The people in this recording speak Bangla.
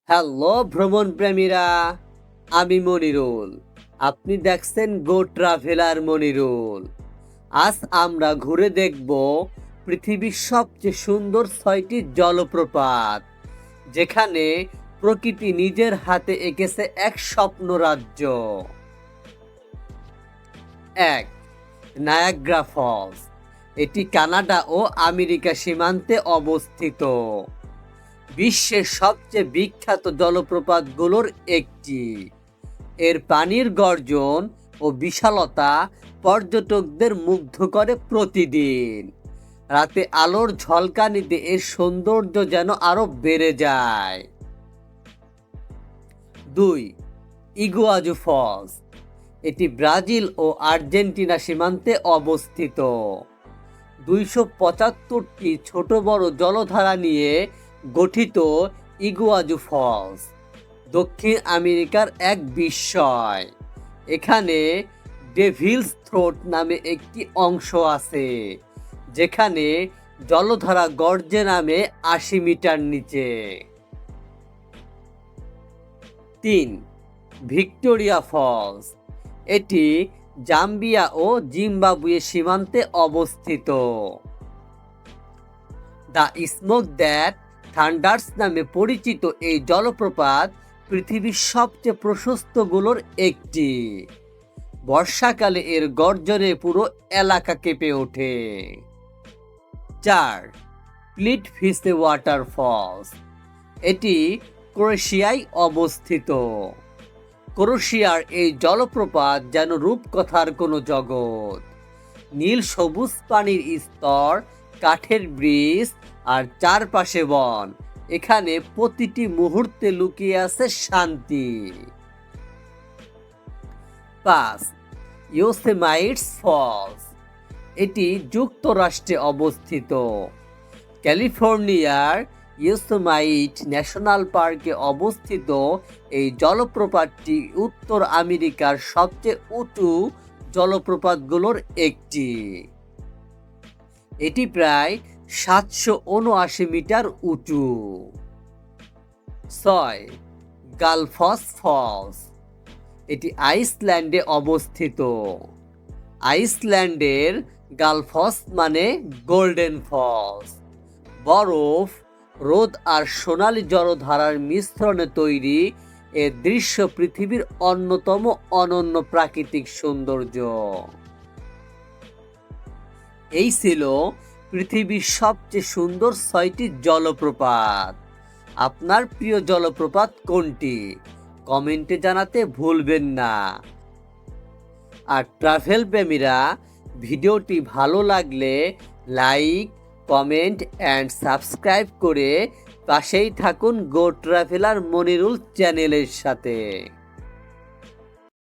হ্যালো ভ্রমণ প্রেমীরা, আমি মনিরুল। আপনি দেখছেন গো ট্রাভেলার মনিরুল। আজ আমরা ঘুরে দেখব পৃথিবীর সবচেয়ে সুন্দর 6টি জলপ্রপাত, যেখানে প্রকৃতি নিজের হাতে এঁকেছে এক স্বপ্ন রাজ্য। 1. Niagara Falls. এটি কানাডা ও আমেরিকা সীমান্তে অবস্থিত। বিশ্বের সবচেয়ে বিখ্যাত জলপ্রপাতগুলোর একটি। এর পানির গর্জন ও বিশালতা পর্যটকদের মুগ্ধ করে প্রতিদিন। রাতে আলোর ঝলকানিতে এর সৌন্দর্য যেন আরো বেড়ে যায়। 2. Iguazu Falls. এটি ব্রাজিল ও আর্জেন্টিনা সীমান্তে অবস্থিত। 275টি ছোট বড় জলধারা নিয়ে গঠিত ইগুয়াজু ফলস দক্ষিণ আমেরিকার এক বিস্ময়। এখানে ডেভিলস থ্রোট নামে একটি অংশ আছে, যেখানে জলধারা গর্জে নামে 80 মিটার নিচে। 3. Victoria false. এটি জাম্বিয়া ও জিম্বাবুয়ে সীমান্তে অবস্থিত। দ্য স্মোক দ্যাট থান্ডার্স নামে পরিচিত এই জলপ্রপাত পৃথিবীর সবচেয়ে প্রশস্তগুলোর একটি। বর্ষাকালে এর গর্জনে পুরো এলাকা কেঁপে ওঠে। 4. Plitvice waterfalls. এটি ক্রোয়েশিয়ায় অবস্থিত। ক্রোয়েশিয়ার এই জলপ্রপাত যেন রূপকথার কোনো জগৎ। নীল সবুজ পানির স্তর, কাঠের ব্রিজ আর চারপাশে বন। এখানে প্রতিটি মুহূর্তে লুকিয়ে আছে শান্তি। 5. ইয়োসেমাইটস ফলস। এটি যুক্তরাষ্ট্রে অবস্থিত। ক্যালিফোর্নিয়ার ইয়োসেমাইট ন্যাশনাল পার্কে অবস্থিত এই জলপ্রপাতটি উত্তর আমেরিকার সবচেয়ে উঁচু জলপ্রপাতগুলোর একটি। এটি প্রায় 779 মিটার উঁচু। 6. Gulfs false. এটি আইসল্যান্ডে অবস্থিত। আইসল্যান্ডের গালফস মানে গোল্ডেন ফলস। বরফ, রোদ আর সোনালী জলধারার মিশ্রণে তৈরি এ দৃশ্য পৃথিবীর অন্যতম অনন্য প্রাকৃতিক সৌন্দর্য। এই ছিল পৃথিবীর সবচেয়ে সুন্দর 6টি জলপ্রপাত। আপনার প্রিয় জলপ্রপাত কোনটি? কমেন্টে জানাতে ভুলবেন না। আর ট্রাভেল প্রেমীরা, ভিডিওটি ভালো লাগলে লাইক, কমেন্ট অ্যান্ড সাবস্ক্রাইব করে পাশেই থাকুন গো ট্রাভেলার মনিরুল চ্যানেলের সাথে।